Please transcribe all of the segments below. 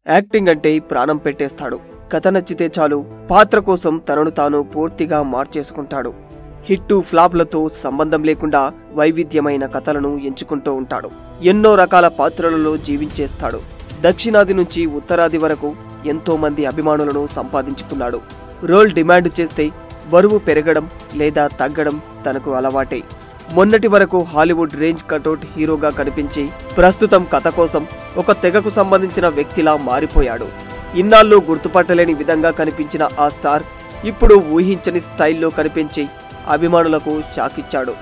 Acting అంటే ప్రాణం పెట్టేస్తాడు. కథ నచ్చితే చాలు పాత్ర కోసం తనను తాను పూర్తిగా మార్చేసుకుంటాడు. హిట్టు ఫ్లాప్లతో సంబంధం లేకుండా వైవిధ్యమైన కథలను ఎంచుకుంటూ ఉంటాడు. ఎన్నో రకాల పాత్రలలో జీవించేస్తాడు. దక్షిణాది నుంచి ఉత్తరాది వరకు ఎంతో మంది అభిమానులను సంపాదించుకున్నాడు. రోల్ డిమాండ్ చేస్తే బరువు పెరగడం లేదా తగ్గడం తనకు అలవాటే. మొన్నటి వరకు హాలీవుడ్ రేంజ్ కటౌట్ హీరోగా కనిపించి ప్రస్తుతం కథ కోసం ఒక తెగకు సంబంధించిన వ్యక్తిలా మారిపోయాడు. ఇన్నాళ్ళు గుర్తుపట్టలేని విధంగా కనిపించిన ఆ స్టార్ ఇప్పుడు ఊహించని స్టైల్లో కనిపించి అభిమానులకు షాక్ ఇచ్చాడు.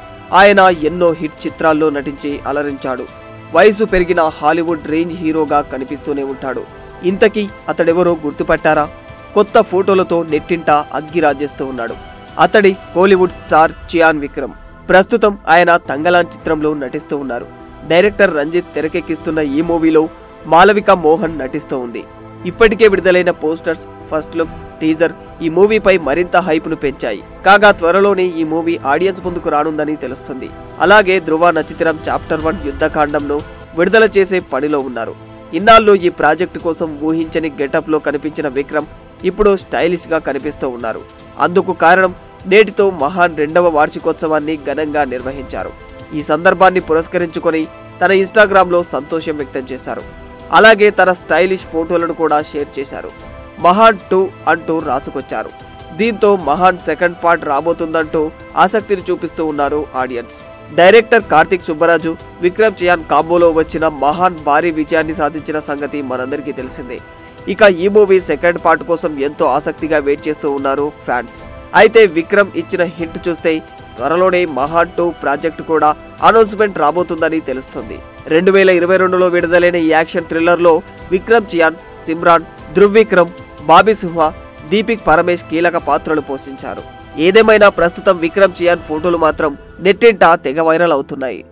ఆయన ఎన్నో హిట్ చిత్రాల్లో నటించి అలరించాడు. వయసు పెరిగిన హాలీవుడ్ రేంజ్ హీరోగా కనిపిస్తూనే ఉంటాడు. ఇంతకీ అతడెవరో గుర్తుపట్టారా? కొత్త ఫోటోలతో నెట్టింట అగ్గి రాజేస్తూ ఉన్నాడు. అతడి కోలీవుడ్ స్టార్ చియాన్ విక్రమ్. ప్రస్తుతం ఆయన తంగలాన్ చిత్రంలో నటిస్తూ ఉన్నారు. డైరెక్టర్ రంజిత్ తెరకెక్కిస్తున్న ఈ మూవీలో మాలవిక మోహన్ నటిస్తూ ఉంది. ఇప్పటికే విడుదలైన పోస్టర్స్, ఫస్ట్ లుక్, టీజర్ ఈ మూవీపై మరింత హైప్ను పెంచాయి. కాగా త్వరలోనే ఈ మూవీ ఆడియన్స్ ముందుకు రానుందని తెలుస్తుంది. అలాగే ధృవ నచిత్రం చాప్టర్ 1 యుద్ధకాండంను విడుదల చేసే పనిలో ఉన్నారు. ఇన్నాళ్ళు ఈ ప్రాజెక్టు కోసం ఊహించని గెటప్ లో కనిపించిన విక్రమ్ ఇప్పుడు స్టైలిష్ గా కనిపిస్తూ ఉన్నారు. అందుకు కారణం నేటితో మహాన్ 2వ వార్షికోత్సవాన్ని ఘనంగా నిర్వహించారు. ఈ సందర్భాన్ని పురస్కరించుకొని తన ఇన్స్టాగ్రామ్ లో సంతోషం వ్యక్తం చేశారు. అలాగే తన స్టైలిష్ ఫోటోలను కూడా షేర్ చేశారు. మహాన్ 2 అంటూ రాసుకొచ్చారు. దీంతో మహాన్ సెకండ్ పార్ట్ రాబోతుందంటూ ఆసక్తిని చూపిస్తూ ఉన్నారు ఆడియన్స్. డైరెక్టర్ కార్తిక్ సుబ్బరాజు, విక్రమ్ చియాన్ కాంబోలో వచ్చిన మహాన్ భారీ విజయాన్ని సాధించిన సంగతి మనందరికీ తెలిసిందే. ఇక ఈ మూవీ సెకండ్ పార్ట్ కోసం ఎంతో ఆసక్తిగా వెయిట్ చేస్తూ ఉన్నారు ఫ్యాన్స్. అయితే విక్రమ్ ఇచ్చిన హింట్ చూస్తే త్వరలోనే మహాన్ 2 ప్రాజెక్టు కూడా అనౌన్స్మెంట్ రాబోతుందని తెలుస్తుంది. 2022లో విడుదలైన ఈ యాక్షన్ థ్రిల్లర్ లో విక్రమ్ చియాన్, సిమ్రాన్, ధృవ్ విక్రమ్, బాబీ సింహ, దీపిక్ పరమేశ్ కీలక పాత్రలు పోషించారు. ఏదేమైనా ప్రస్తుతం విక్రమ్ చియాన్ ఫోటోలు మాత్రం నెట్టింట తెగ వైరల్ అవుతున్నాయి.